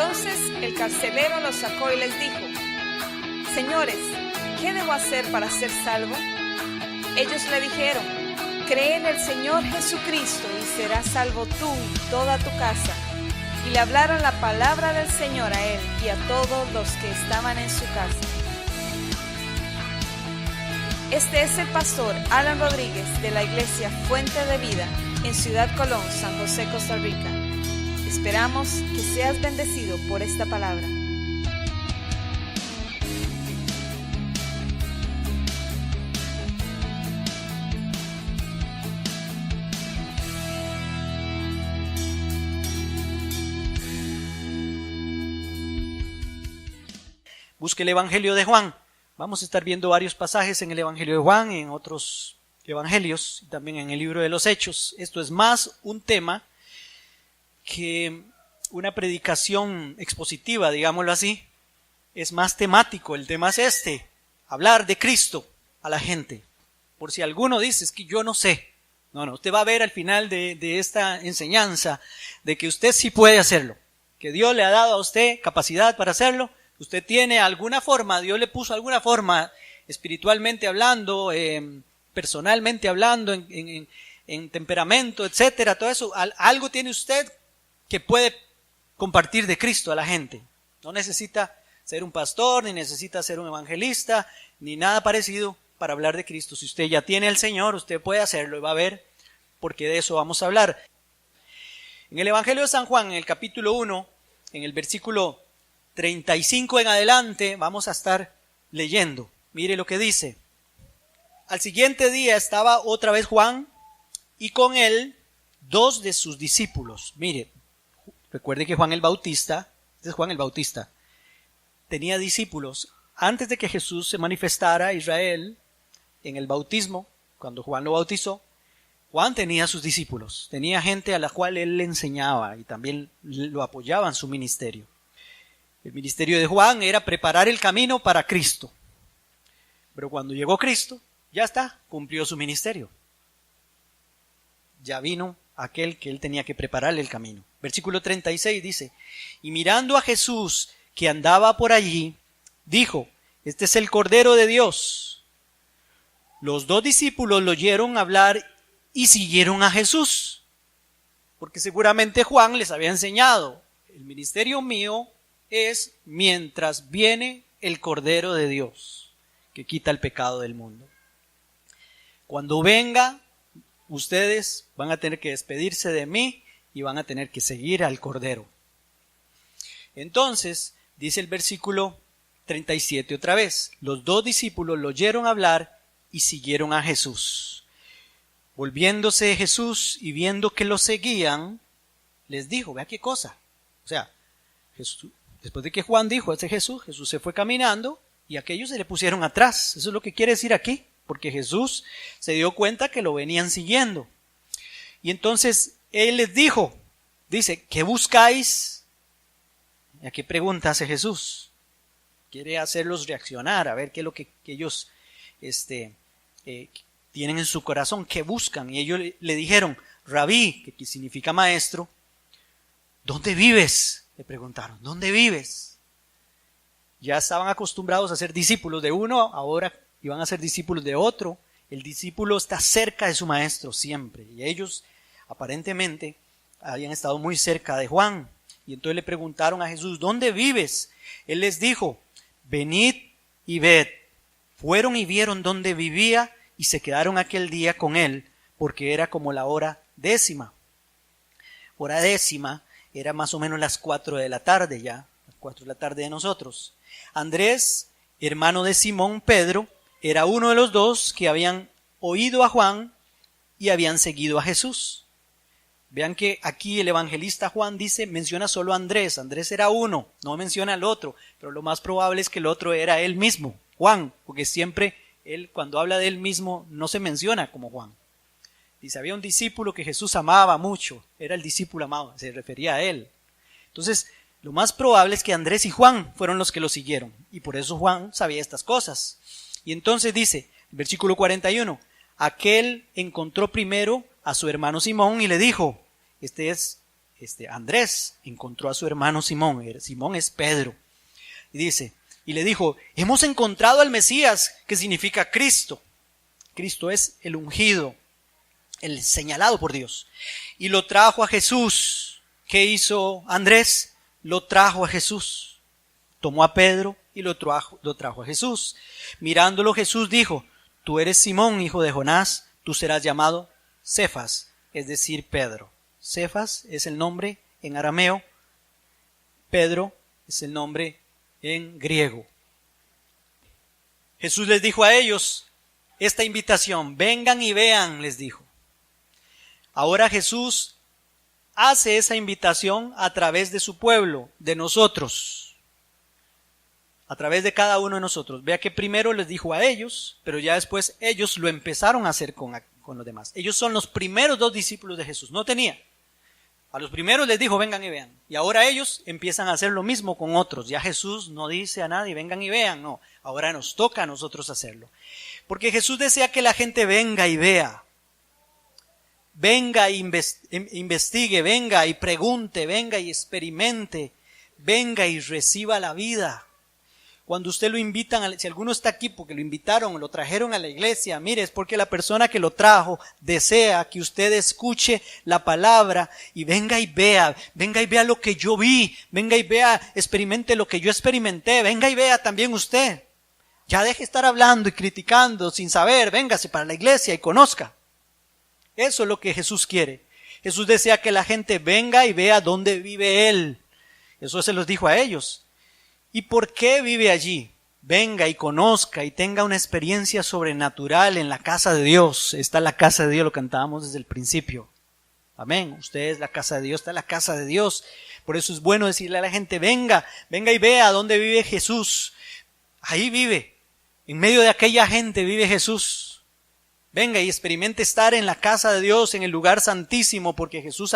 Entonces el carcelero los sacó y les dijo: Señores, ¿qué debo hacer para ser salvo? Ellos le dijeron: Cree en el Señor Jesucristo y serás salvo tú y toda tu casa. Y le hablaron la palabra del Señor a él y a todos los que estaban en su casa. Este es el pastor Alan Rodríguez de la iglesia Fuente de Vida en Ciudad Colón, San José, Costa Rica. Esperamos que seas bendecido por esta palabra. Busque el Evangelio de Juan. Vamos a estar viendo varios pasajes en el Evangelio de Juan, en otros evangelios y también en el libro de los Hechos. Esto es más un tema que una predicación expositiva, digámoslo así. Es más temático, el tema es este: hablar de Cristo a la gente. Por si alguno dice: es que yo no sé. No, usted va a ver al final de esta enseñanza de que usted sí puede hacerlo, que Dios le ha dado a usted capacidad para hacerlo. Usted tiene alguna forma, Dios le puso alguna forma, espiritualmente hablando, personalmente hablando, en temperamento, etcétera, todo eso. Algo tiene usted que puede compartir de Cristo a la gente. No necesita ser un pastor, ni necesita ser un evangelista, ni nada parecido para hablar de Cristo. Si usted ya tiene al Señor, usted puede hacerlo y va a ver, porque de eso vamos a hablar. En el Evangelio de San Juan, en el capítulo 1, en el versículo 35 en adelante, vamos a estar leyendo. Mire lo que dice. Al siguiente día estaba otra vez Juan y con él 2 de sus discípulos. Mire, recuerde que Juan el Bautista, este es Juan el Bautista, tenía discípulos. Antes de que Jesús se manifestara a Israel en el bautismo, cuando Juan lo bautizó, Juan tenía sus discípulos, tenía gente a la cual él le enseñaba y también lo apoyaba en su ministerio. El ministerio de Juan era preparar el camino para Cristo. Pero cuando llegó Cristo, ya está, cumplió su ministerio. Ya vino aquel que él tenía que prepararle el camino. Versículo 36 dice: y mirando a Jesús que andaba por allí, dijo: este es el Cordero de Dios. Los 2 discípulos lo oyeron hablar y siguieron a Jesús. Porque seguramente Juan les había enseñado: el ministerio mío es mientras viene el Cordero de Dios, que quita el pecado del mundo. Cuando venga, ustedes van a tener que despedirse de mí y van a tener que seguir al Cordero. Entonces, dice el versículo 37 otra vez: los 2 discípulos lo oyeron hablar y siguieron a Jesús. Volviéndose Jesús y viendo que lo seguían, les dijo, vea qué cosa. O sea, Jesús, después de que Juan dijo, este es Jesús se fue caminando y aquellos se le pusieron atrás. Eso es lo que quiere decir aquí, porque Jesús se dio cuenta que lo venían siguiendo. Y entonces él les dijo, dice, ¿qué buscáis? ¿Y a qué pregunta hace Jesús? Quiere hacerlos reaccionar, a ver qué es lo que ellos tienen en su corazón, qué buscan. Y ellos le dijeron, Rabí, que significa maestro, ¿dónde vives? Le preguntaron, ¿dónde vives? Ya estaban acostumbrados a ser discípulos de uno, ahora iban a ser discípulos de otro. El discípulo está cerca de su maestro siempre. Y ellos aparentemente habían estado muy cerca de Juan. Y entonces le preguntaron a Jesús, ¿dónde vives? Él les dijo, venid y ved. Fueron y vieron dónde vivía y se quedaron aquel día con él, porque era como la hora 10. Hora 10 era más o menos las 4 de la tarde ya, las 4 de la tarde de nosotros. Andrés, hermano de Simón Pedro, era uno de los 2 que habían oído a Juan y habían seguido a Jesús. Vean que aquí el evangelista Juan menciona solo a Andrés. Andrés era uno, no menciona al otro, pero lo más probable es que el otro era él mismo, Juan, porque siempre él cuando habla de él mismo no se menciona como Juan. Dice, había un discípulo que Jesús amaba mucho, era el discípulo amado, se refería a él. Entonces, lo más probable es que Andrés y Juan fueron los que lo siguieron, y por eso Juan sabía estas cosas. Y entonces dice, versículo 41, aquel encontró primero a su hermano Simón y le dijo, este es Andrés encontró a su hermano Simón. Simón es Pedro. Y dice, y le dijo, hemos encontrado al Mesías, que significa Cristo. Cristo es el ungido, el señalado por Dios. Y lo trajo a Jesús. ¿Qué hizo Andrés? Lo trajo a Jesús. Tomó a Pedro y lo trajo a Jesús. Mirándolo, Jesús dijo, tú eres Simón, hijo de Jonás, tú serás llamado Cefas, es decir, Pedro. Cefas es el nombre en arameo, Pedro es el nombre en griego. Jesús les dijo a ellos esta invitación, vengan y vean, les dijo. Ahora Jesús hace esa invitación a través de su pueblo, de nosotros, a través de cada uno de nosotros. Vea que primero les dijo a ellos, pero ya después ellos lo empezaron a hacer con los demás. Ellos son los primeros 2 discípulos de Jesús, no tenía. A los primeros les dijo, vengan y vean. Y ahora ellos empiezan a hacer lo mismo con otros. Ya Jesús no dice a nadie, vengan y vean, no. Ahora nos toca a nosotros hacerlo. Porque Jesús desea que la gente venga y vea. Venga e investigue, venga y pregunte, venga y experimente, venga y reciba la vida. Cuando usted lo invitan, si alguno está aquí porque lo invitaron, lo trajeron a la iglesia, mire, es porque la persona que lo trajo desea que usted escuche la palabra y venga y vea lo que yo vi, venga y vea, experimente lo que yo experimenté, venga y vea también usted. Ya deje de estar hablando y criticando sin saber, véngase para la iglesia y conozca. Eso es lo que Jesús quiere. Jesús desea que la gente venga y vea dónde vive Él. Eso se los dijo a ellos. ¿Y por qué vive allí? Venga y conozca y tenga una experiencia sobrenatural en la casa de Dios. Está la casa de Dios, lo cantábamos desde el principio. Amén. Usted es la casa de Dios, está la casa de Dios. Por eso es bueno decirle a la gente, venga y vea dónde vive Jesús. Ahí vive. En medio de aquella gente vive Jesús. Venga y experimente estar en la casa de Dios, en el lugar santísimo, porque Jesús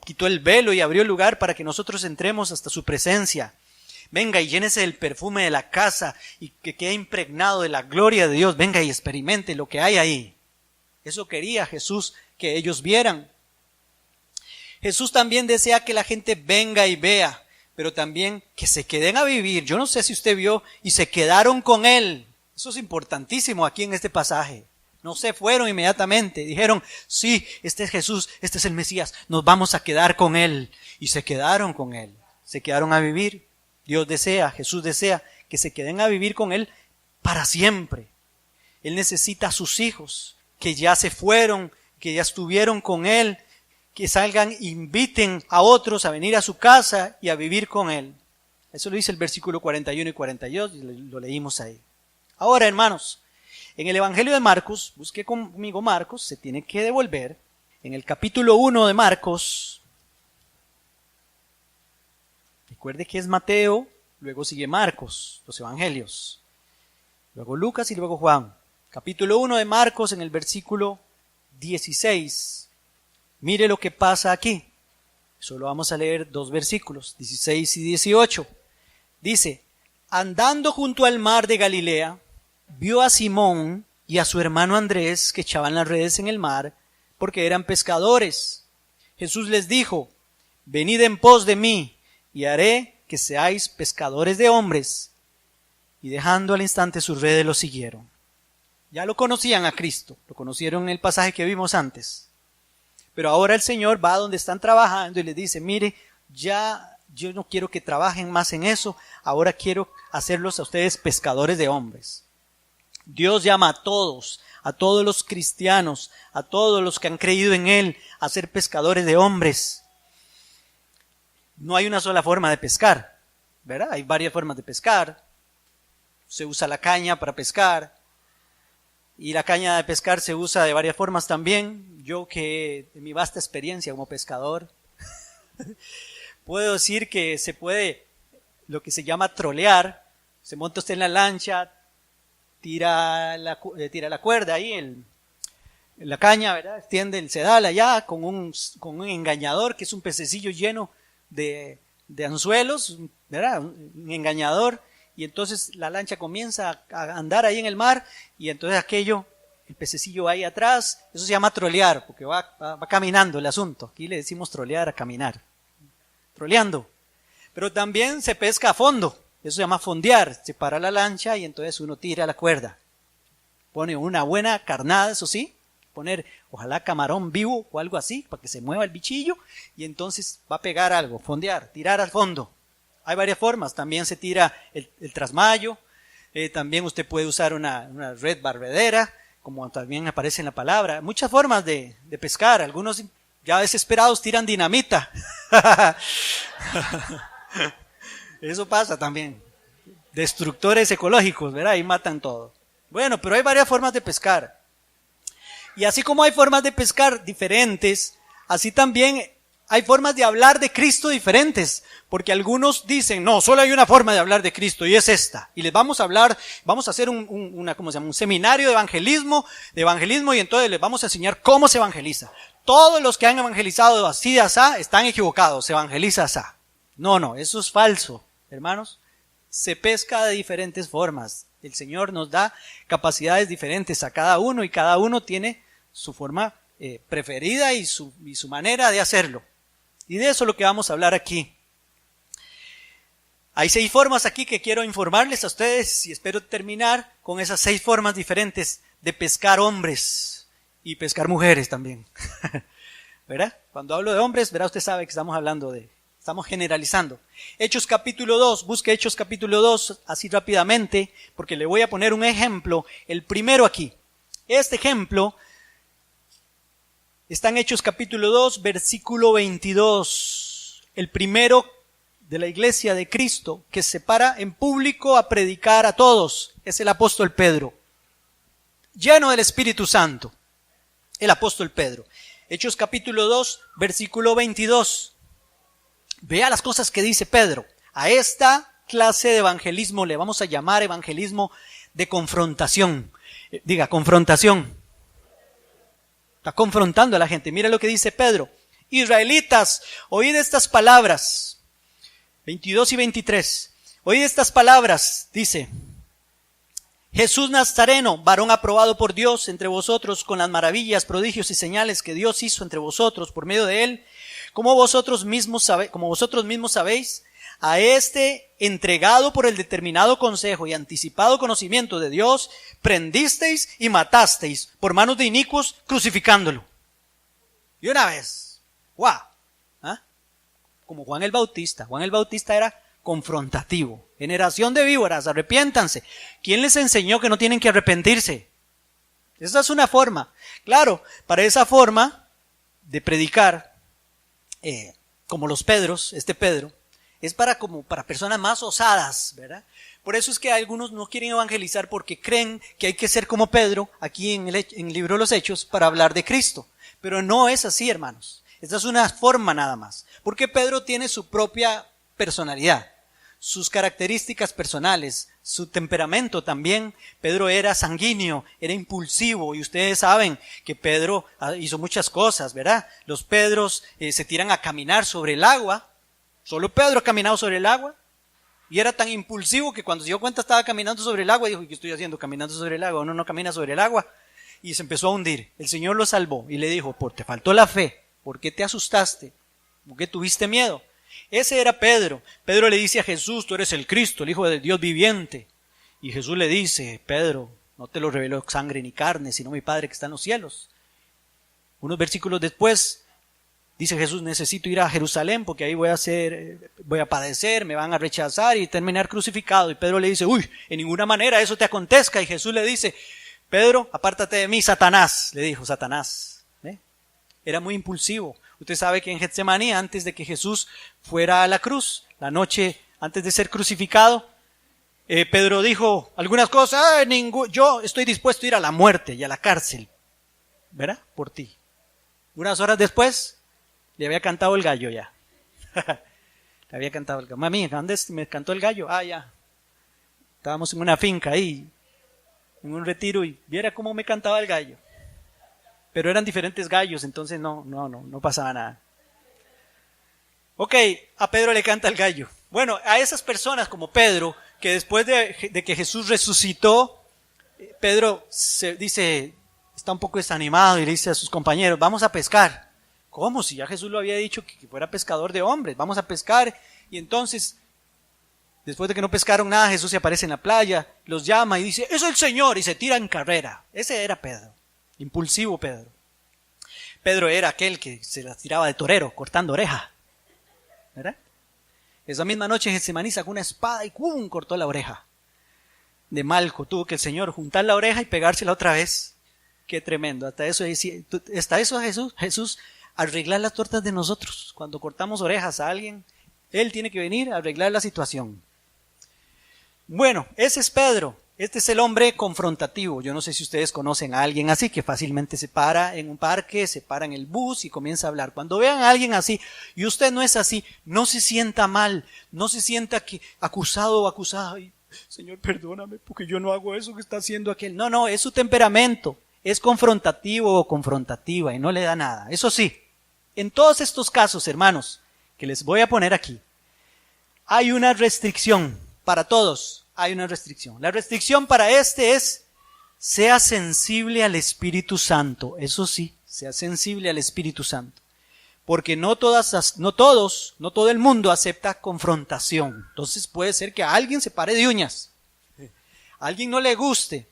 quitó el velo y abrió el lugar para que nosotros entremos hasta su presencia. Venga y llénese del perfume de la casa y que quede impregnado de la gloria de Dios. Venga y experimente lo que hay ahí. Eso quería Jesús que ellos vieran. Jesús también desea que la gente venga y vea, pero también que se queden a vivir. Yo no sé si usted vio y se quedaron con Él. Eso es importantísimo aquí en este pasaje. No se fueron inmediatamente. Dijeron, sí, este es Jesús, este es el Mesías. Nos vamos a quedar con Él. Y se quedaron con Él. Se quedaron a vivir. Dios desea, Jesús desea que se queden a vivir con Él para siempre. Él necesita a sus hijos que ya se fueron, que ya estuvieron con Él, que salgan, inviten a otros a venir a su casa y a vivir con Él. Eso lo dice el versículo 41 y 42, y lo leímos ahí. Ahora, hermanos, en el Evangelio de Marcos, busque conmigo Marcos, se tiene que devolver. En el capítulo 1 de Marcos, recuerde que es Mateo, luego sigue Marcos, los Evangelios, luego Lucas y luego Juan. Capítulo 1 de Marcos en el versículo 16. Mire lo que pasa aquí. Solo vamos a leer 2 versículos, 16 y 18. Dice, andando junto al mar de Galilea, vio a Simón y a su hermano Andrés que echaban las redes en el mar, porque eran pescadores. Jesús les dijo, venid en pos de mí, y haré que seáis pescadores de hombres. Y dejando al instante sus redes, lo siguieron. Ya lo conocían a Cristo, lo conocieron en el pasaje que vimos antes. Pero ahora el Señor va a donde están trabajando y les dice, mire, ya yo no quiero que trabajen más en eso, ahora quiero hacerlos a ustedes pescadores de hombres. Dios llama a todos los cristianos, a todos los que han creído en Él, a ser pescadores de hombres. No hay una sola forma de pescar, ¿verdad? Hay varias formas de pescar. Se usa la caña para pescar, y la caña de pescar se usa de varias formas también. Yo que en mi vasta experiencia como pescador, puedo decir que se puede, lo que se llama trolear, se monta usted en la lancha, tira la cuerda ahí, la caña, ¿verdad? Extiende el sedal allá con un engañador, que es un pececillo lleno de anzuelos, ¿verdad? Un engañador, y entonces la lancha comienza a andar ahí en el mar, y entonces aquello el pececillo va ahí atrás, eso se llama trolear, porque va caminando el asunto. Aquí le decimos trolear a caminar, troleando. Pero también se pesca a fondo, eso se llama fondear, se para la lancha y entonces uno tira la cuerda. Pone una buena carnada, eso sí, poner ojalá camarón vivo o algo así, para que se mueva el bichillo, y entonces va a pegar algo, fondear, tirar al fondo. Hay varias formas, también se tira el trasmayo, también usted puede usar una red barbedera, como también aparece en la palabra. Muchas formas de pescar, algunos ya desesperados tiran dinamita. Eso pasa también. Destructores ecológicos, ¿verdad? Y matan todo. Bueno, pero hay varias formas de pescar. Y así como hay formas de pescar diferentes, así también hay formas de hablar de Cristo diferentes. Porque algunos dicen, no, solo hay una forma de hablar de Cristo y es esta. Y les vamos a hablar, vamos a hacer un seminario de evangelismo y entonces les vamos a enseñar cómo se evangeliza. Todos los que han evangelizado así de asá están equivocados, se evangeliza asá. No, eso es falso, hermanos. Se pesca de diferentes formas. El Señor nos da capacidades diferentes a cada uno y cada uno tiene su forma preferida y su manera de hacerlo. Y de eso es lo que vamos a hablar aquí. Hay 6 formas aquí que quiero informarles a ustedes y espero terminar con esas 6 formas diferentes de pescar hombres y pescar mujeres también. ¿Verdad? Cuando hablo de hombres, ¿verdad? Usted sabe que estamos generalizando. Hechos capítulo 2, busque Hechos capítulo 2 así rápidamente, porque le voy a poner un ejemplo, el primero aquí. Este ejemplo está en Hechos capítulo 2, versículo 22. El primero de la iglesia de Cristo que se para en público a predicar a todos es el apóstol Pedro, lleno del Espíritu Santo, el apóstol Pedro. Hechos capítulo 2, versículo 22. Vea las cosas que dice Pedro. A esta clase de evangelismo le vamos a llamar evangelismo de confrontación. Diga, confrontación. Está confrontando a la gente. Mira lo que dice Pedro. Israelitas, oíd estas palabras. 22 y 23. Oíd estas palabras, dice. Jesús Nazareno, varón aprobado por Dios entre vosotros con las maravillas, prodigios y señales que Dios hizo entre vosotros por medio de él, como vosotros mismos sabéis, a este entregado por el determinado consejo y anticipado conocimiento de Dios, prendisteis y matasteis por manos de inicuos, crucificándolo. Y una vez, ¡guau! ¿Ah? Como Juan el Bautista. Juan el Bautista era confrontativo. Generación de víboras, arrepiéntanse. ¿Quién les enseñó que no tienen que arrepentirse? Esa es una forma. Claro, para esa forma de predicar, como los Pedros, este Pedro, es para personas más osadas, ¿verdad? Por eso es que algunos no quieren evangelizar porque creen que hay que ser como Pedro, aquí en el libro de los Hechos, para hablar de Cristo. Pero no es así, hermanos. Esta es una forma nada más. Porque Pedro tiene su propia personalidad, sus características personales, su temperamento también. Pedro era sanguíneo, era impulsivo, y ustedes saben que Pedro hizo muchas cosas, ¿verdad? Los Pedros se tiran a caminar sobre el agua. Solo Pedro ha caminado sobre el agua. Y era tan impulsivo que cuando se dio cuenta estaba caminando sobre el agua, dijo, ¿qué estoy haciendo caminando sobre el agua? Uno no camina sobre el agua. Y se empezó a hundir. El Señor lo salvó y le dijo, te faltó la fe. ¿Por qué te asustaste? ¿Por qué tuviste miedo? Ese era Pedro. Pedro le dice a Jesús, tú eres el Cristo, el Hijo del Dios viviente. Y Jesús le dice, Pedro, no te lo reveló sangre ni carne, sino mi Padre que está en los cielos. Unos versículos después, dice Jesús, necesito ir a Jerusalén porque ahí voy a padecer, me van a rechazar y terminar crucificado. Y Pedro le dice, en ninguna manera eso te acontezca. Y Jesús le dice, Pedro, apártate de mí, Satanás, le dijo Satanás. Era muy impulsivo. Usted sabe que en Getsemaní, antes de que Jesús fuera a la cruz, la noche antes de ser crucificado, Pedro dijo algunas cosas, yo estoy dispuesto a ir a la muerte y a la cárcel, ¿verdad? Por ti. Unas horas después, le había cantado el gallo ya. Le había cantado el gallo. Mami, ¿dónde me cantó el gallo? Ya. Estábamos en una finca ahí, en un retiro, y viera cómo me cantaba el gallo. Pero eran diferentes gallos, entonces no pasaba nada. Ok, a Pedro le canta el gallo. Bueno, a esas personas como Pedro, que después de que Jesús resucitó, Pedro dice, está un poco desanimado y le dice a sus compañeros, vamos a pescar. ¿Cómo? Si ya Jesús lo había dicho que fuera pescador de hombres, vamos a pescar. Y entonces, después de que no pescaron nada, Jesús se aparece en la playa, los llama y dice, es el Señor, y se tira en carrera. Ese era Pedro, impulsivo Pedro. Pedro era aquel que se las tiraba de torero, cortando oreja, ¿verdad? Esa misma noche Getsemaní sacó una espada y ¡pum!, cortó la oreja de Malco. Tuvo que el Señor juntar la oreja y pegársela otra vez. Qué tremendo. Hasta eso Jesús arreglar las tortas de nosotros. Cuando cortamos orejas a alguien, Él tiene que venir a arreglar la situación. Bueno, ese es Pedro. Este es el hombre confrontativo. Yo no sé si ustedes conocen a alguien así, que fácilmente se para en un parque, se para en el bus y comienza a hablar. Cuando vean a alguien así, y usted no es así, no se sienta mal, no se sienta acusado o acusada. Ay, Señor, perdóname, porque yo no hago eso que está haciendo aquel. No, es su temperamento. Es confrontativo o confrontativa y no le da nada. Eso sí, en todos estos casos, hermanos, que les voy a poner aquí, hay una restricción para todos. Hay una restricción. La restricción para este es, sea sensible al Espíritu Santo. Eso sí, sea sensible al Espíritu Santo. Porque no todo el mundo acepta confrontación. Entonces puede ser que a alguien se pare de uñas, a alguien no le guste,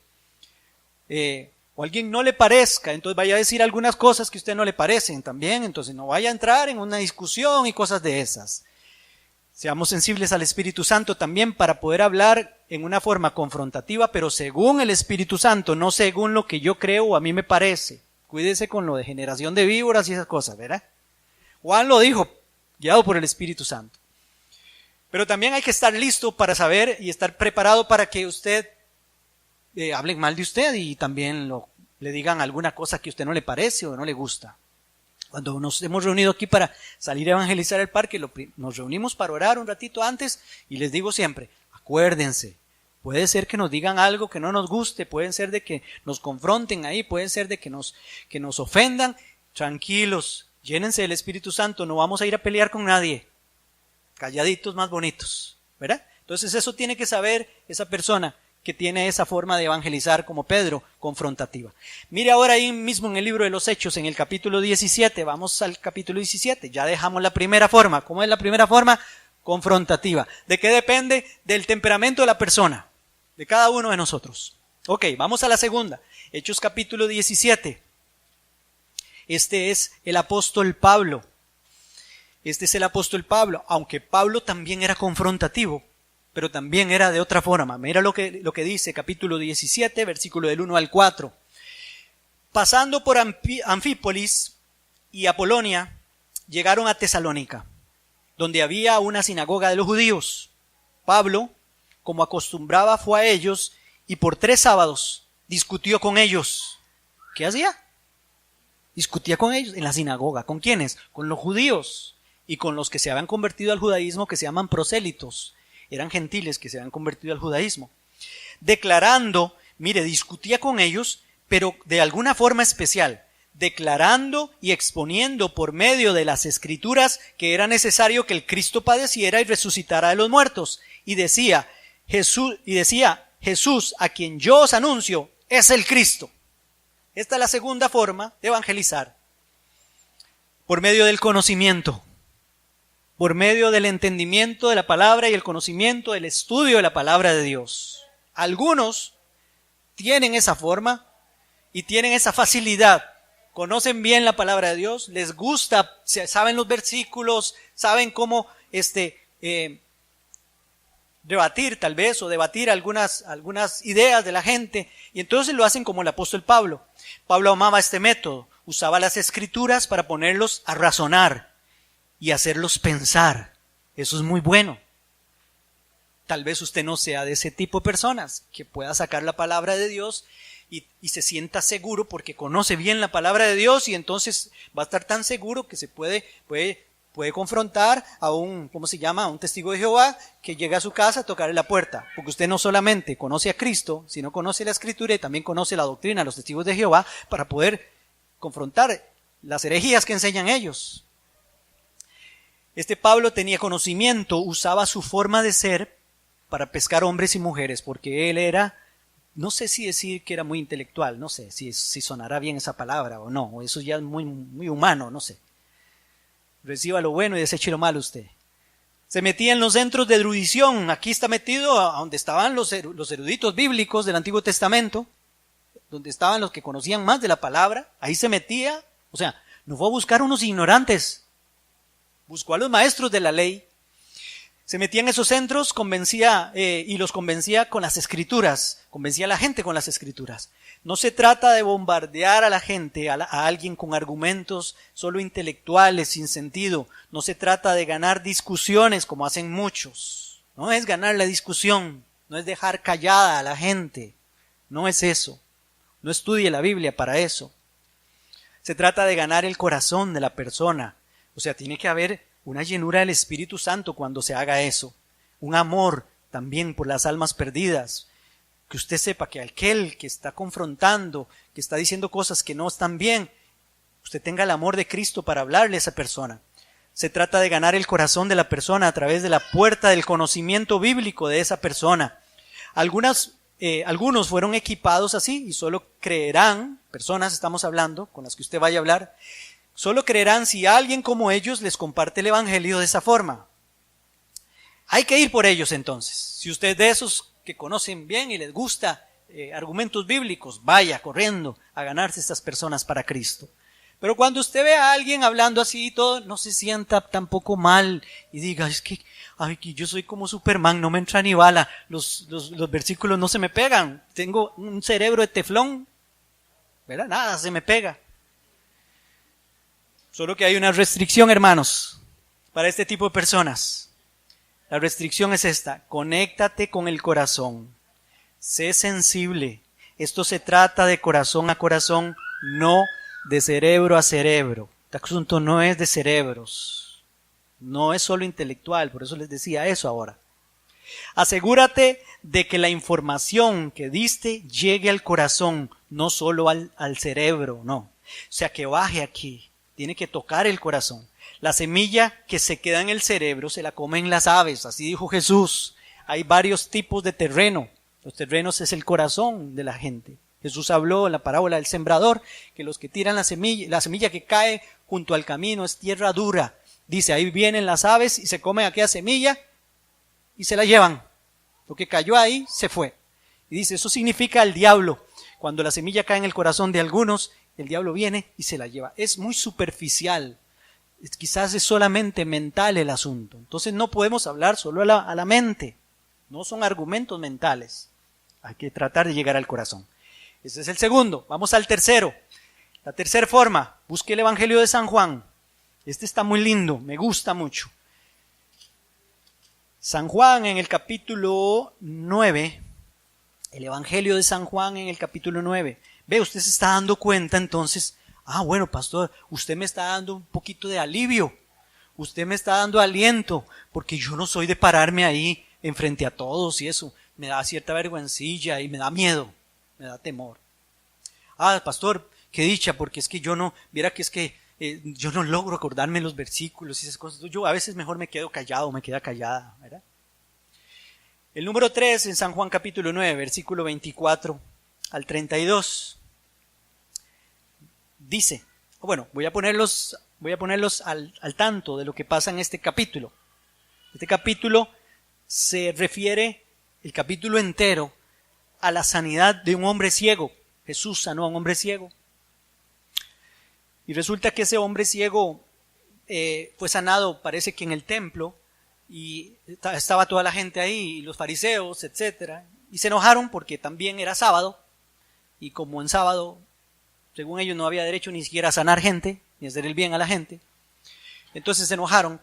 o a alguien no le parezca, entonces vaya a decir algunas cosas que a usted no le parecen también, entonces no vaya a entrar en una discusión y cosas de esas. Seamos sensibles al Espíritu Santo también para poder hablar en una forma confrontativa, pero según el Espíritu Santo, no según lo que yo creo o a mí me parece. Cuídese con lo de generación de víboras y esas cosas, ¿verdad? Juan lo dijo, guiado por el Espíritu Santo. Pero también hay que estar listo para saber y estar preparado para que usted hablen mal de usted y también le digan alguna cosa que a usted no le parece o no le gusta. Cuando nos hemos reunido aquí para salir a evangelizar el parque, nos reunimos para orar un ratito antes y les digo siempre, acuérdense, puede ser que nos digan algo que no nos guste, puede ser de que nos confronten ahí, puede ser de que nos ofendan, tranquilos, llénense del Espíritu Santo, no vamos a ir a pelear con nadie, calladitos más bonitos, ¿verdad? Entonces eso tiene que saber esa persona que tiene esa forma de evangelizar como Pedro, confrontativa. Mire ahora ahí mismo en el libro de los Hechos, en el capítulo 17, vamos al capítulo 17, ya dejamos la primera forma. ¿Cómo es la primera forma? Confrontativa. ¿De qué depende? Del temperamento de la persona, de cada uno de nosotros. Ok, vamos a la segunda, Hechos capítulo 17. Este es el apóstol Pablo. Aunque Pablo también era confrontativo, pero también era de otra forma. Mira lo que dice capítulo 17, versículo del 1 al 4. Pasando por Anfípolis y Apolonia, llegaron a Tesalónica, donde había una sinagoga de los judíos. Pablo, como acostumbraba, fue a ellos y por 3 sábados discutió con ellos. ¿Qué hacía? Discutía con ellos en la sinagoga. ¿Con quiénes? Con los judíos y con los que se habían convertido al judaísmo, que se llaman prosélitos. Eran gentiles que se habían convertido al judaísmo. Declarando, discutía con ellos, pero de alguna forma especial, declarando y exponiendo por medio de las Escrituras que era necesario que el Cristo padeciera y resucitara de los muertos. Y decía, Jesús, a quien yo os anuncio, es el Cristo. Esta es la segunda forma de evangelizar. Por medio del conocimiento. Por medio del entendimiento de la palabra y el conocimiento del estudio de la palabra de Dios. Algunos tienen esa forma y tienen esa facilidad. Conocen bien la palabra de Dios, les gusta, saben los versículos, saben cómo debatir tal vez o debatir algunas ideas de la gente, y entonces lo hacen como el apóstol Pablo. Pablo amaba este método, usaba las Escrituras para ponerlos a razonar y hacerlos pensar. Eso es muy bueno. Tal vez usted no sea de ese tipo de personas que pueda sacar la palabra de Dios y se sienta seguro porque conoce bien la palabra de Dios, y entonces va a estar tan seguro que se puede confrontar a un testigo de Jehová que llega a su casa a tocarle la puerta, porque usted no solamente conoce a Cristo, sino conoce la Escritura y también conoce la doctrina de los testigos de Jehová para poder confrontar las herejías que enseñan ellos. Este Pablo tenía conocimiento, usaba su forma de ser para pescar hombres y mujeres, porque él era no sé si decir que era muy intelectual, no sé si sonará bien esa palabra o no, o eso ya es muy, muy humano, no sé. Reciba lo bueno y deseche lo malo usted. Se metía en los centros de erudición, aquí está metido a donde estaban los eruditos bíblicos del Antiguo Testamento, donde estaban los que conocían más de la palabra, ahí se metía, o sea, no fue a buscar unos ignorantes, buscó a los maestros de la ley, se metía en esos centros, convencía y los convencía con las escrituras, convencía a la gente con las escrituras. No se trata de bombardear a la gente, a alguien con argumentos solo intelectuales, sin sentido. No se trata de ganar discusiones como hacen muchos. No es ganar la discusión, no es dejar callada a la gente. No es eso. No estudie la Biblia para eso. Se trata de ganar el corazón de la persona. O sea, tiene que haber una llenura del Espíritu Santo cuando se haga eso. Un amor también por las almas perdidas. Que usted sepa que aquel que está confrontando, que está diciendo cosas que no están bien, usted tenga el amor de Cristo para hablarle a esa persona. Se trata de ganar el corazón de la persona a través de la puerta del conocimiento bíblico de esa persona. Algunos fueron equipados así y solo creerán, personas estamos hablando, con las que usted vaya a hablar, solo creerán si alguien como ellos les comparte el evangelio de esa forma. Hay que ir por ellos entonces. Si usted es de esos que conocen bien y les gusta argumentos bíblicos, vaya corriendo a ganarse estas personas para Cristo. Pero cuando usted ve a alguien hablando así y todo, no se sienta tampoco mal y diga, es que ay, yo soy como Superman, no me entra ni bala, los versículos no se me pegan, tengo un cerebro de teflón, ¿verdad? Nada se me pega. Solo que hay una restricción, hermanos, para este tipo de personas. La restricción es esta: conéctate con el corazón, sé sensible. Esto se trata de corazón a corazón, no de cerebro a cerebro. Este asunto no es de cerebros, no es solo intelectual, por eso les decía eso ahora. Asegúrate de que la información que diste llegue al corazón, no solo al cerebro, no. O sea, que baje aquí, tiene que tocar el corazón. La semilla que se queda en el cerebro se la comen las aves, así dijo Jesús. Hay varios tipos de terreno. Los terrenos es el corazón de la gente. Jesús habló en la parábola del sembrador que los que tiran la semilla que cae junto al camino es tierra dura. Dice, ahí vienen las aves y se comen aquella semilla y se la llevan. Lo que cayó ahí se fue. Y dice, eso significa el diablo. Cuando la semilla cae en el corazón de algunos, el diablo viene y se la lleva. Es muy superficial. Quizás es solamente mental el asunto. Entonces no podemos hablar solo a la mente. No son argumentos mentales. Hay que tratar de llegar al corazón. Ese es el segundo. Vamos al tercero. La tercera forma. Busque el Evangelio de San Juan. Este está muy lindo. Me gusta mucho. San Juan en el capítulo 9. El Evangelio de San Juan en el capítulo 9. Ve, usted se está dando cuenta entonces. Bueno, pastor, usted me está dando un poquito de alivio, usted me está dando aliento, porque yo no soy de pararme ahí enfrente a todos y eso, me da cierta vergüencilla y me da miedo, me da temor. Pastor, qué dicha, porque es que yo no, viera que es que yo no logro acordarme los versículos y esas cosas, yo a veces mejor me quedo callado, me queda callada, ¿verdad? El número 3 en San Juan capítulo 9, versículo 24 al 32. Dice, voy a ponerlos al tanto de lo que pasa en este capítulo. Este capítulo se refiere, el capítulo entero, a la sanidad de un hombre ciego. Jesús sanó a un hombre ciego. Y resulta que ese hombre ciego fue sanado, parece que en el templo, y estaba toda la gente ahí, y los fariseos, etcétera, y se enojaron porque también era sábado, y como en sábado, según ellos no había derecho ni siquiera a sanar gente, ni a hacer el bien a la gente. Entonces se enojaron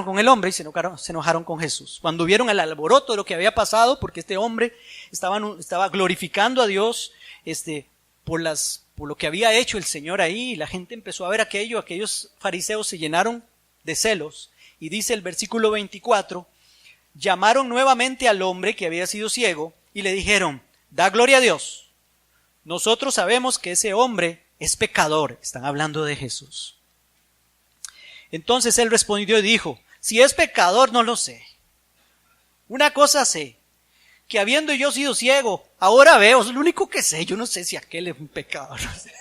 con el hombre y se enojaron con Jesús. Cuando vieron el alboroto de lo que había pasado, porque este hombre estaba glorificando a Dios por lo que había hecho el Señor ahí, y la gente empezó a ver aquellos fariseos se llenaron de celos. Y dice el versículo 24, llamaron nuevamente al hombre que había sido ciego y le dijeron, da gloria a Dios. Nosotros sabemos que ese hombre es pecador. Están hablando de Jesús. Entonces él respondió y dijo, si es pecador no lo sé. Una cosa sé, que habiendo yo sido ciego, ahora veo. Es lo único que sé. Yo no sé si aquel es un pecador. No sé.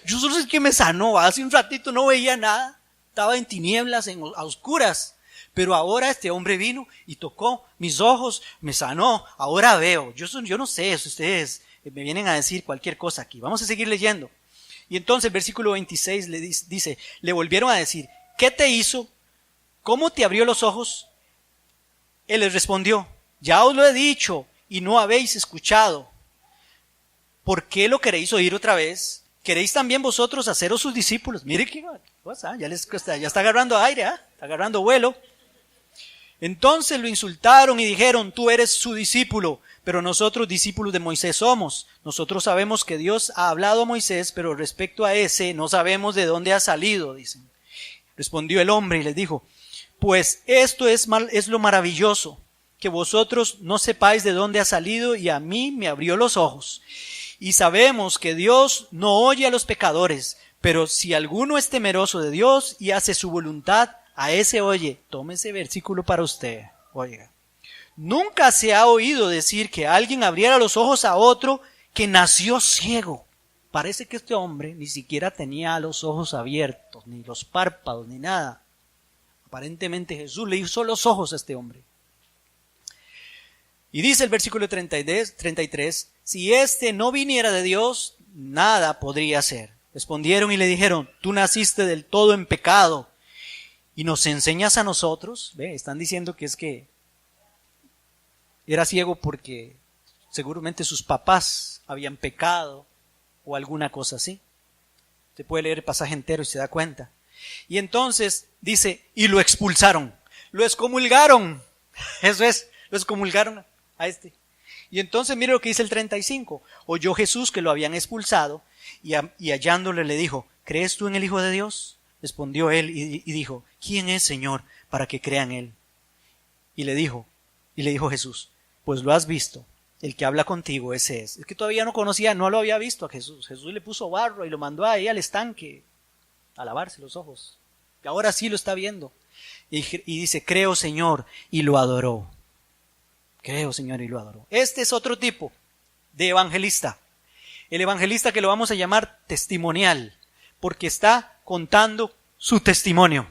Yo solo sé que me sanó. Hace un ratito no veía nada. Estaba en tinieblas, a oscuras. Pero ahora este hombre vino y tocó mis ojos, me sanó. Ahora veo. Yo no sé si ustedes me vienen a decir cualquier cosa aquí. Vamos a seguir leyendo. Y entonces el versículo 26 le dice, le volvieron a decir, ¿qué te hizo? ¿Cómo te abrió los ojos? Él les respondió, ya os lo he dicho y no habéis escuchado. ¿Por qué lo queréis oír otra vez? ¿Queréis también vosotros haceros sus discípulos? Mire qué cosa, ya está agarrando aire, está agarrando vuelo. Entonces lo insultaron y dijeron, tú eres su discípulo, pero nosotros discípulos de Moisés somos. Nosotros sabemos que Dios ha hablado a Moisés, pero respecto a ese no sabemos de dónde ha salido, dicen. Respondió el hombre y les dijo, pues esto es lo maravilloso, que vosotros no sepáis de dónde ha salido y a mí me abrió los ojos. Y sabemos que Dios no oye a los pecadores, pero si alguno es temeroso de Dios y hace su voluntad, a ese oye. Tome ese versículo para usted. Oiga, nunca se ha oído decir que alguien abriera los ojos a otro que nació ciego. Parece que este hombre ni siquiera tenía los ojos abiertos, ni los párpados, ni nada. Aparentemente Jesús le hizo los ojos a este hombre. Y dice el versículo 33, si éste no viniera de Dios, nada podría hacer. Respondieron y le dijeron, tú naciste del todo en pecado y nos enseñas a nosotros. ¿Ve? Están diciendo que es que era ciego porque seguramente sus papás habían pecado o alguna cosa así. Usted puede leer el pasaje entero y se da cuenta. Y entonces dice, y lo expulsaron, lo excomulgaron. Eso es, lo excomulgaron a este. Y entonces mire lo que dice el 35. Oyó Jesús que lo habían expulsado y hallándole le dijo, ¿crees tú en el Hijo de Dios? Respondió él y dijo, ¿quién es, Señor, para que crea en él? Y le dijo Jesús, pues lo has visto, el que habla contigo ese es. Es que todavía no conocía, no lo había visto a Jesús. Jesús le puso barro y lo mandó ahí al estanque a lavarse los ojos. Y ahora sí lo está viendo. Y dice, creo, Señor, y lo adoró. Creo, Señor, y lo adoró. Este es otro tipo de evangelista. El evangelista que lo vamos a llamar testimonial, porque está contando su testimonio.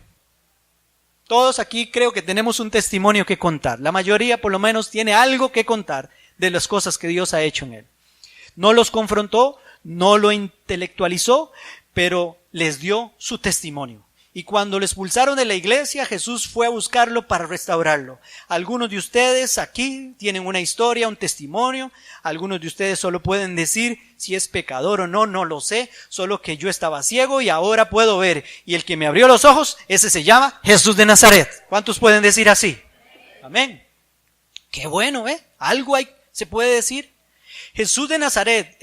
Todos aquí creo que tenemos un testimonio que contar. La mayoría por lo menos tiene algo que contar de las cosas que Dios ha hecho en él. No los confrontó, no lo intelectualizó, pero les dio su testimonio. Y cuando lo expulsaron de la iglesia, Jesús fue a buscarlo para restaurarlo. Algunos de ustedes aquí tienen una historia, un testimonio. Algunos de ustedes solo pueden decir si es pecador o no, no lo sé. Solo que yo estaba ciego y ahora puedo ver. Y el que me abrió los ojos, ese se llama Jesús de Nazaret. ¿Cuántos pueden decir así? Amén. Qué bueno, ¿eh? Algo se puede decir. Jesús de Nazaret,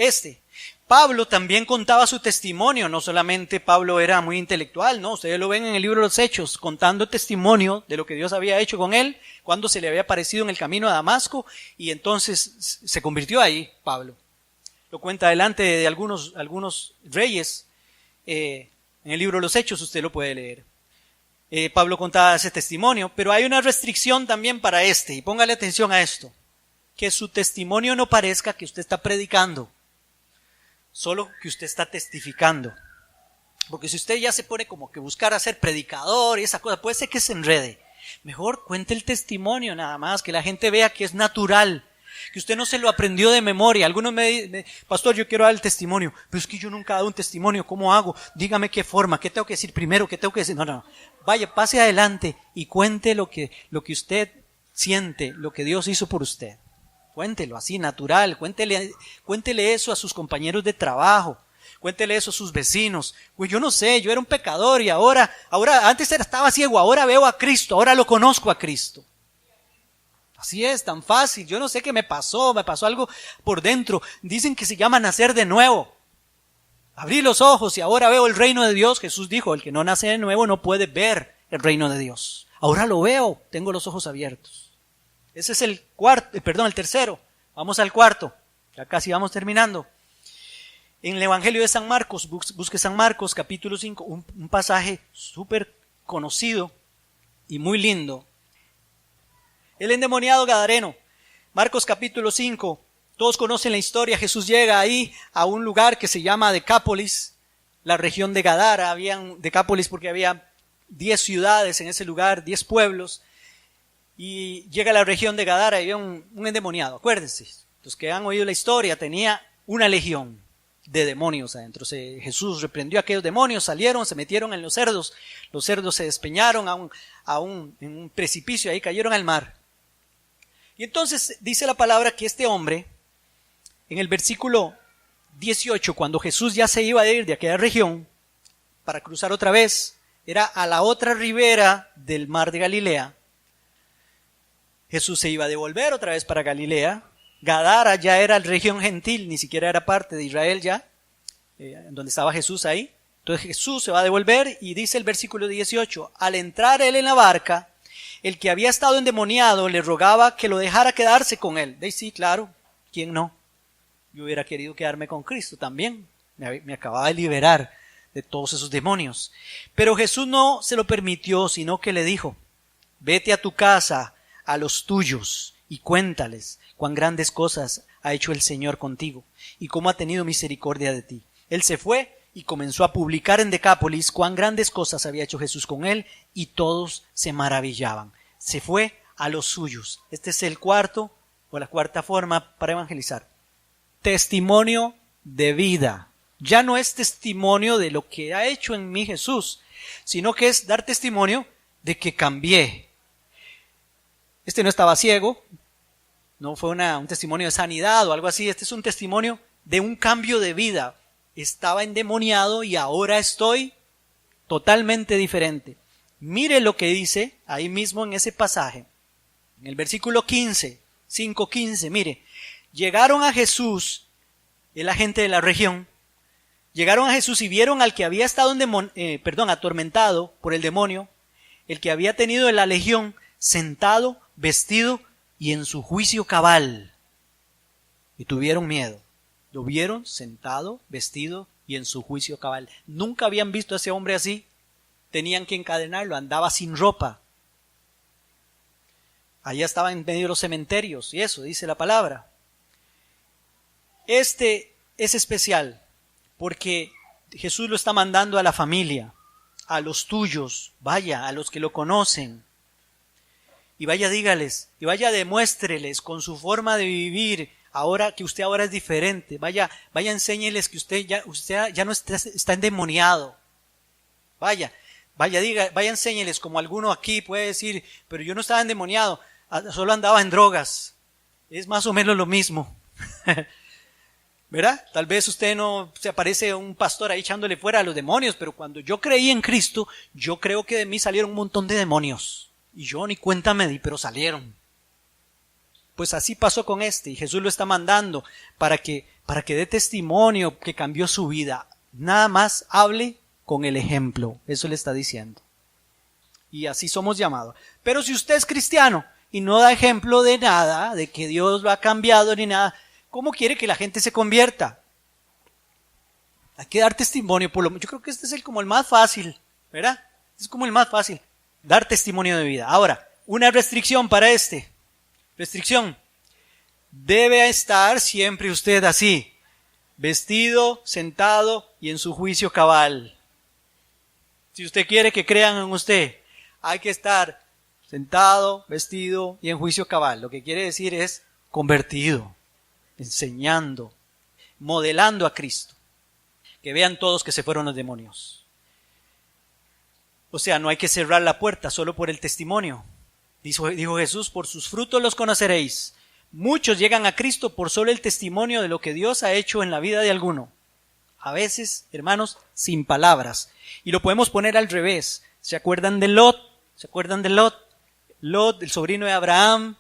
Pablo también contaba su testimonio. No solamente Pablo era muy intelectual, no, ustedes lo ven en el libro de los Hechos, contando testimonio de lo que Dios había hecho con él, cuando se le había aparecido en el camino a Damasco, y entonces se convirtió ahí Pablo. Lo cuenta delante de algunos reyes, en el libro de los Hechos, usted lo puede leer. Pablo contaba ese testimonio, pero hay una restricción también para y póngale atención a esto, que su testimonio no parezca que usted está predicando, solo que usted está testificando. Porque si usted ya se pone como que buscar a ser predicador y esa cosa, puede ser que se enrede. Mejor cuente el testimonio nada más, que la gente vea que es natural, que usted no se lo aprendió de memoria. Algunos me dicen, pastor, yo quiero dar el testimonio, pero es que yo nunca he dado un testimonio, ¿cómo hago? Dígame qué forma, qué tengo que decir primero, qué tengo que decir. No. Vaya, pase adelante y cuente lo que usted siente, lo que Dios hizo por usted. Cuéntelo así, natural, cuéntele eso a sus compañeros de trabajo, cuéntele eso a sus vecinos. Pues yo no sé, yo era un pecador y ahora antes estaba ciego, ahora veo a Cristo, ahora lo conozco a Cristo. Así es, tan fácil. Yo no sé qué me pasó algo por dentro. Dicen que se llama nacer de nuevo. Abrí los ojos y ahora veo el reino de Dios. Jesús dijo, el que no nace de nuevo no puede ver el reino de Dios. Ahora lo veo, tengo los ojos abiertos. Ese es el tercero. Vamos al cuarto. Ya casi vamos terminando. En el Evangelio de San Marcos, busque San Marcos, capítulo 5, un pasaje súper conocido y muy lindo. El endemoniado gadareno. Marcos capítulo 5. Todos conocen la historia. Jesús llega ahí a un lugar que se llama Decápolis, la región de Gadara. Habían Decápolis porque había 10 ciudades en ese lugar, 10 pueblos. Y llega a la región de Gadara y había un endemoniado. Acuérdense, los que han oído la historia, tenía una legión de demonios adentro. Jesús reprendió a aquellos demonios, salieron, se metieron en los cerdos se despeñaron en un precipicio, ahí cayeron al mar. Y entonces dice la palabra que este hombre, en el versículo 18, cuando Jesús ya se iba a ir de aquella región para cruzar otra vez, era a la otra ribera del mar de Galilea. Jesús se iba a devolver otra vez para Galilea. Gadara ya era región gentil, ni siquiera era parte de Israel ya, donde estaba Jesús ahí. Entonces Jesús se va a devolver y dice el versículo 18, al entrar él en la barca, el que había estado endemoniado le rogaba que lo dejara quedarse con él. De sí, claro, ¿quién no? Yo hubiera querido quedarme con Cristo también. Me acababa de liberar de todos esos demonios. Pero Jesús no se lo permitió, sino que le dijo, vete a tu casa, a los tuyos, y cuéntales cuán grandes cosas ha hecho el Señor contigo, y cómo ha tenido misericordia de ti. Él se fue y comenzó a publicar en Decápolis cuán grandes cosas había hecho Jesús con él, y todos se maravillaban. Se fue a los suyos. Este es el cuarto o la cuarta forma para evangelizar. Testimonio de vida. Ya no es testimonio de lo que ha hecho en mí Jesús, sino que es dar testimonio de que cambié. Este no estaba ciego, no fue un testimonio de sanidad o algo así. Este es un testimonio de un cambio de vida. Estaba endemoniado y ahora estoy totalmente diferente. Mire lo que dice ahí mismo en ese pasaje. En el versículo 15, 5:15, mire. Llegaron a Jesús, la gente de la región, llegaron a Jesús y vieron al que había estado atormentado por el demonio, el que había tenido la legión, sentado, vestido y en su juicio cabal. Y tuvieron miedo. Lo vieron sentado, vestido y en su juicio cabal. Nunca habían visto a ese hombre así. Tenían que encadenarlo, andaba sin ropa. Allá estaba en medio de los cementerios y eso dice la palabra. Este es especial porque Jesús lo está mandando a la familia, a los tuyos, vaya, a los que lo conocen. Y vaya, dígales, y vaya, demuéstreles con su forma de vivir, ahora que usted ahora es diferente. Vaya, enséñeles que usted ya no está endemoniado. Vaya, enséñeles, como alguno aquí puede decir, pero yo no estaba endemoniado, solo andaba en drogas. Es más o menos lo mismo. ¿Verdad? Tal vez usted no se aparece un pastor ahí echándole fuera a los demonios, pero cuando yo creí en Cristo, yo creo que de mí salieron un montón de demonios. Y yo ni cuenta me di, pero salieron. Pues así pasó con este, y Jesús lo está mandando para que dé testimonio que cambió su vida. Nada más hable con el ejemplo, eso le está diciendo. Y así somos llamados. Pero si usted es cristiano y no da ejemplo de nada, de que Dios lo ha cambiado ni nada, ¿cómo quiere que la gente se convierta? Hay que dar testimonio. Yo creo que este es como el más fácil, ¿verdad? Es como el más fácil, dar testimonio de vida. Ahora, una restricción para este. Restricción. Debe estar siempre usted así, vestido, sentado y en su juicio cabal. Si usted quiere que crean en usted, hay que estar sentado, vestido y en juicio cabal. Lo que quiere decir es convertido, enseñando, modelando a Cristo. Que vean todos que se fueron los demonios. O sea, no hay que cerrar la puerta solo por el testimonio. Dijo Jesús, por sus frutos los conoceréis. Muchos llegan a Cristo por solo el testimonio de lo que Dios ha hecho en la vida de alguno. A veces, hermanos, sin palabras. Y lo podemos poner al revés. ¿Se acuerdan de Lot? ¿Se acuerdan de Lot? Lot, el sobrino de Abraham,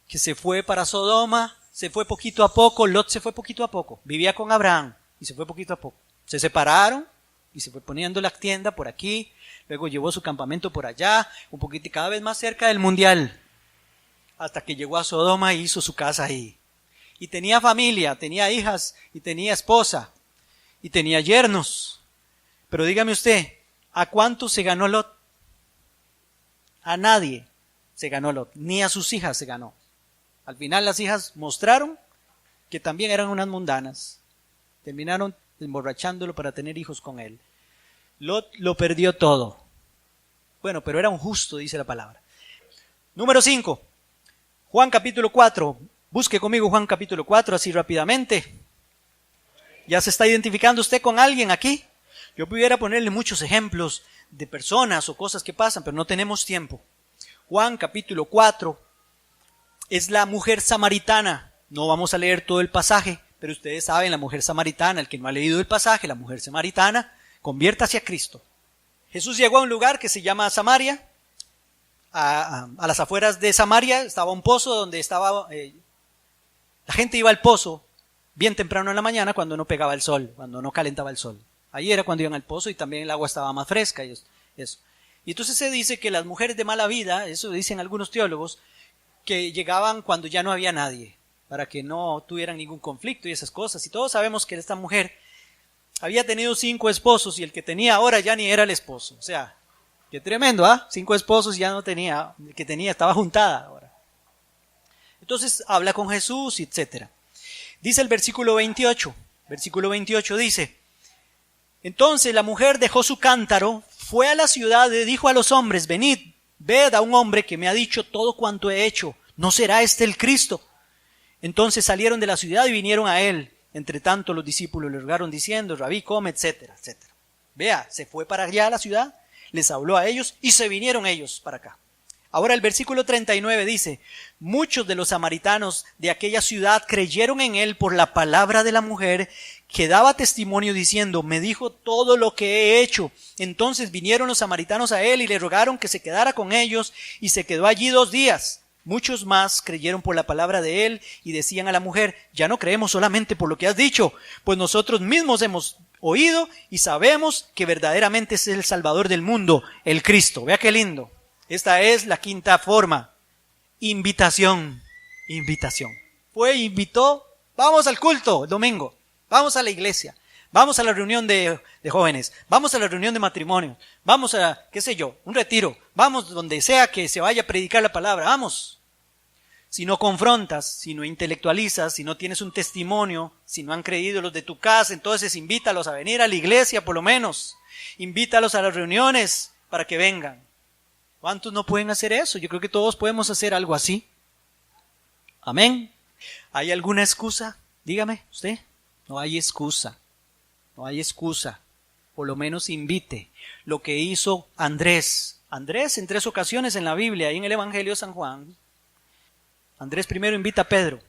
que se fue para Sodoma, se fue poquito a poco. Lot se fue poquito a poco. Vivía con Abraham y se fue poquito a poco. Se separaron y se fue poniendo la tienda por aquí. Luego llevó su campamento por allá, un poquito cada vez más cerca del mundial, hasta que llegó a Sodoma y hizo su casa ahí. Y tenía familia, tenía hijas, y tenía esposa, y tenía yernos. Pero dígame usted, ¿a cuánto se ganó Lot? A nadie se ganó Lot, ni a sus hijas se ganó. Al final las hijas mostraron que también eran unas mundanas. Terminaron emborrachándolo para tener hijos con él. Lot lo perdió todo. Bueno, pero era un justo, dice la palabra. Número 5. Juan capítulo 4. Busque conmigo Juan capítulo 4 así rápidamente. ¿Ya se está identificando usted con alguien aquí? Yo pudiera ponerle muchos ejemplos de personas o cosas que pasan, pero no tenemos tiempo. Juan capítulo 4 es la mujer samaritana. No vamos a leer todo el pasaje, pero ustedes saben, la mujer samaritana, el que no ha leído el pasaje, la mujer samaritana, conviértase a Cristo. Jesús llegó a un lugar que se llama Samaria. A las afueras de Samaria estaba un pozo donde estaba... la gente iba al pozo bien temprano en la mañana cuando no pegaba el sol, cuando no calentaba el sol. Ahí era cuando iban al pozo y también el agua estaba más fresca. Y eso. Y entonces se dice que las mujeres de mala vida, eso dicen algunos teólogos, que llegaban cuando ya no había nadie, para que no tuvieran ningún conflicto y esas cosas. Y todos sabemos que esta mujer había tenido 5 esposos y el que tenía ahora ya ni era el esposo. O sea, qué tremendo, ¿ah? 5 esposos ya no tenía, el que tenía estaba juntada ahora. Entonces habla con Jesús, etc. Dice el versículo 28. Versículo 28 dice: entonces la mujer dejó su cántaro, fue a la ciudad y dijo a los hombres: venid, ved a un hombre que me ha dicho todo cuanto he hecho. ¿No será este el Cristo? Entonces salieron de la ciudad y vinieron a él. Entre tanto los discípulos le rogaron diciendo: Rabí, come, etcétera, etcétera. Vea, se fue para allá a la ciudad, les habló a ellos y se vinieron ellos para acá. Ahora el versículo 39 dice: muchos de los samaritanos de aquella ciudad creyeron en él por la palabra de la mujer, que daba testimonio diciendo: me dijo todo lo que he hecho. Entonces vinieron los samaritanos a él y le rogaron que se quedara con ellos, y se quedó allí 2 días. Muchos más creyeron por la palabra de él y decían a la mujer: ya no creemos solamente por lo que has dicho, pues nosotros mismos hemos oído y sabemos que verdaderamente es el Salvador del mundo, el Cristo. Vea qué lindo. Esta es la 5ª forma. Invitación. Invitación. Invitó, vamos al culto el domingo, vamos a la iglesia, vamos a la reunión de jóvenes, vamos a la reunión de matrimonio, vamos a, qué sé yo, un retiro, vamos donde sea que se vaya a predicar la palabra, vamos. Si no confrontas, si no intelectualizas, si no tienes un testimonio, si no han creído los de tu casa, entonces invítalos a venir a la iglesia por lo menos. Invítalos a las reuniones para que vengan. ¿Cuántos no pueden hacer eso? Yo creo que todos podemos hacer algo así. Amén. ¿Hay alguna excusa? Dígame, usted. No hay excusa. No hay excusa. Por lo menos invite. Lo que hizo Andrés. Andrés en 3 ocasiones en la Biblia, ahí en el Evangelio de San Juan. Andrés primero invita a Pedro.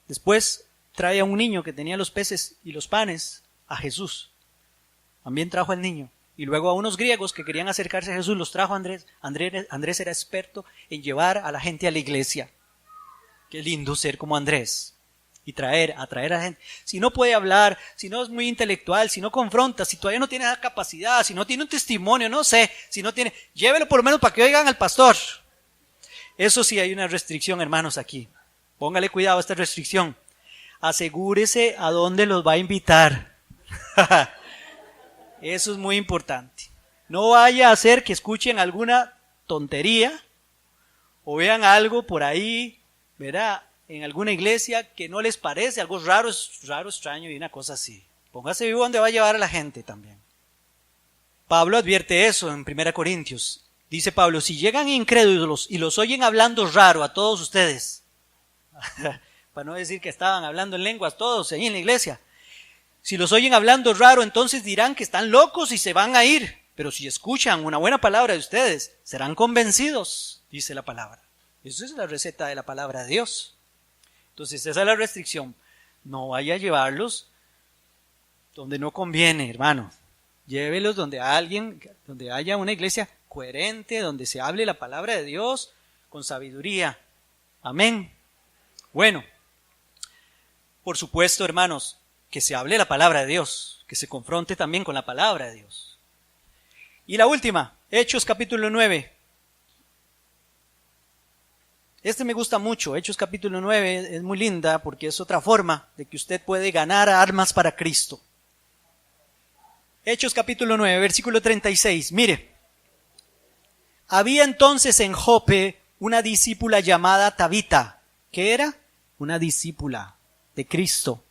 Después trae a un niño que tenía los peces y los panes a Jesús. También trajo al niño. Y luego a unos griegos que querían acercarse a Jesús los trajo Andrés. Andrés era experto en llevar a la gente a la iglesia. Qué lindo ser como Andrés. Y atraer a la gente. Si no puede hablar, si no es muy intelectual, si no confronta, si todavía no tiene esa capacidad, si no tiene un testimonio, no sé, si no tiene, llévelo por lo menos para que oigan al pastor. Eso sí hay una restricción, hermanos, aquí. Póngale cuidado a esta restricción. Asegúrese a dónde los va a invitar. Eso es muy importante. No vaya a hacer que escuchen alguna tontería o vean algo por ahí, ¿verdad? En alguna iglesia que no les parece, algo raro, extraño y una cosa así. Póngase vivo donde va a llevar a la gente también. Pablo advierte eso en 1 Corintios. Dice Pablo: si llegan incrédulos y los oyen hablando raro a todos ustedes, para no decir que estaban hablando en lenguas todos ahí en la iglesia, si los oyen hablando raro, entonces dirán que están locos y se van a ir. Pero si escuchan una buena palabra de ustedes, serán convencidos, dice la palabra. Esa es la receta de la palabra de Dios. Entonces esa es la restricción. No vaya a llevarlos donde no conviene, hermano. Llévelos donde haya una iglesia coherente, donde se hable la palabra de Dios con sabiduría. Amén. Bueno, por supuesto, hermanos, que se hable la palabra de Dios, que se confronte también con la palabra de Dios. Y la última, Hechos capítulo 9. Me gusta mucho, Hechos capítulo 9 es muy linda porque es otra forma de que usted puede ganar armas para Cristo. Hechos capítulo 9, versículo 36, mire. Había entonces en Jope una discípula llamada Tabita, ¿Qué era? Una discípula de Cristo.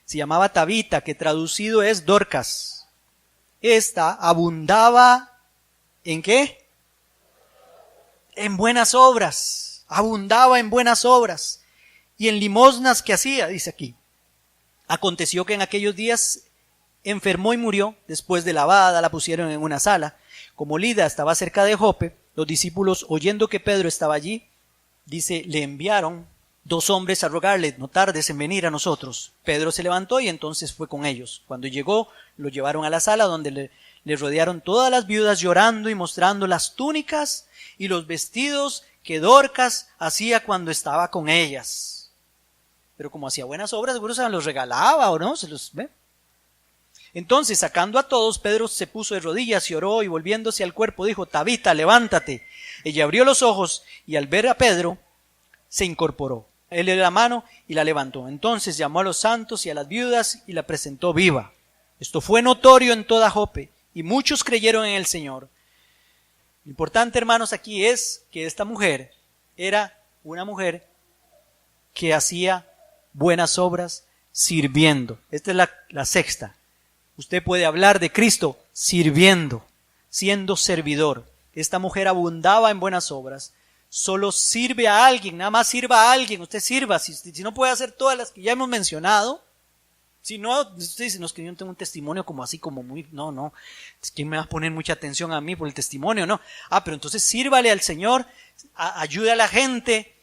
Se llamaba Tabita, que traducido es Dorcas. Esta abundaba ¿en qué? En buenas obras. Abundaba en buenas obras. Y en limosnas que hacía, dice aquí. Aconteció que en aquellos días enfermó y murió. Después de lavada la pusieron en una sala. Como Lida estaba cerca de Jope, los discípulos, oyendo que Pedro estaba allí, dice, le enviaron 2 hombres a rogarle, no tardes en venir a nosotros. Pedro se levantó y entonces fue con ellos. Cuando llegó, lo llevaron a la sala donde le rodearon todas las viudas llorando y mostrando las túnicas y los vestidos que Dorcas hacía cuando estaba con ellas. Pero como hacía buenas obras, seguro se los regalaba o no, se los ve. Entonces, sacando a todos, Pedro se puso de rodillas y oró, y volviéndose al cuerpo dijo, Tabita, levántate. Ella abrió los ojos y al ver a Pedro se incorporó. Él le dio la mano y la levantó. Entonces llamó a los santos y a las viudas y la presentó viva. Esto fue notorio en toda Jope y muchos creyeron en el Señor. Lo importante, hermanos, aquí es que esta mujer era una mujer que hacía buenas obras sirviendo. Esta es la sexta. Usted puede hablar de Cristo sirviendo, siendo servidor. Esta mujer abundaba en buenas obras. Solo sirve a alguien, nada más sirva a alguien. Usted sirva, si no puede hacer todas las que ya hemos mencionado. Si no, usted dice, no, es que yo no tengo un testimonio como así, como muy, no. ¿Quién me va a poner mucha atención a mí por el testimonio? No. Pero entonces sírvale al Señor, ayude a la gente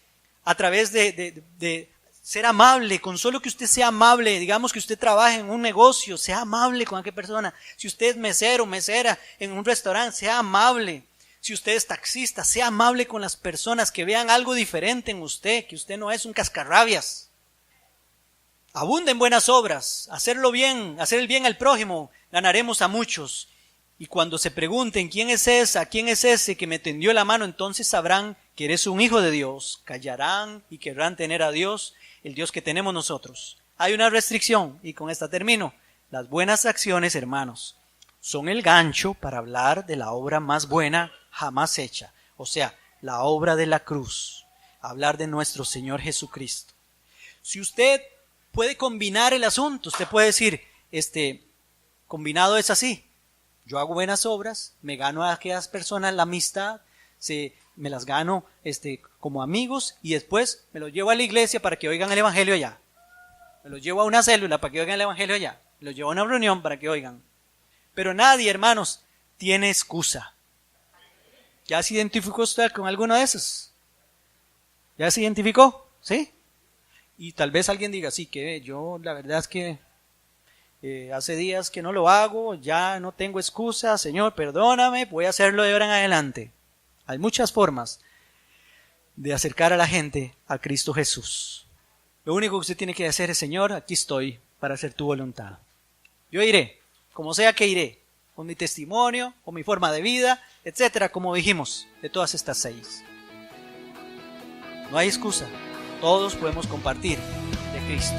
a través de ser amable. Con solo que usted sea amable, digamos que usted trabaja en un negocio, sea amable con aquella persona. Si usted es mesero, mesera en un restaurante, sea amable. Si usted es taxista, sea amable con las personas, que vean algo diferente en usted, que usted no es un cascarrabias. Abunda en buenas obras, hacerlo bien, hacer el bien al prójimo, ganaremos a muchos. Y cuando se pregunten quién es esa, quién es ese que me tendió la mano, entonces sabrán que eres un hijo de Dios. Callarán y querrán tener a Dios, el Dios que tenemos nosotros. Hay una restricción, y con esta termino. Las buenas acciones, hermanos, son el gancho para hablar de la obra más buena jamás hecha. O sea, la obra de la cruz. Hablar de nuestro Señor Jesucristo. Si usted puede combinar el asunto, usted puede decir, combinado es así. Yo hago buenas obras, me gano a aquellas personas la amistad, me las gano como amigos, y después me los llevo a la iglesia para que oigan el evangelio allá. Me los llevo a una célula para que oigan el evangelio allá. Me los llevo a una reunión para que oigan. Pero nadie, hermanos, tiene excusa. ¿Ya se identificó usted con alguno de esos? ¿Ya se identificó? ¿Sí? Y tal vez alguien diga, sí, que yo la verdad es que hace días que no lo hago, ya no tengo excusa, Señor, perdóname, voy a hacerlo de ahora en adelante. Hay muchas formas de acercar a la gente a Cristo Jesús. Lo único que usted tiene que hacer es, Señor, aquí estoy para hacer tu voluntad. Yo iré, como sea que iré, con mi testimonio, con mi forma de vida, etcétera, como dijimos, de todas estas 6. No hay excusa, todos podemos compartir de Cristo.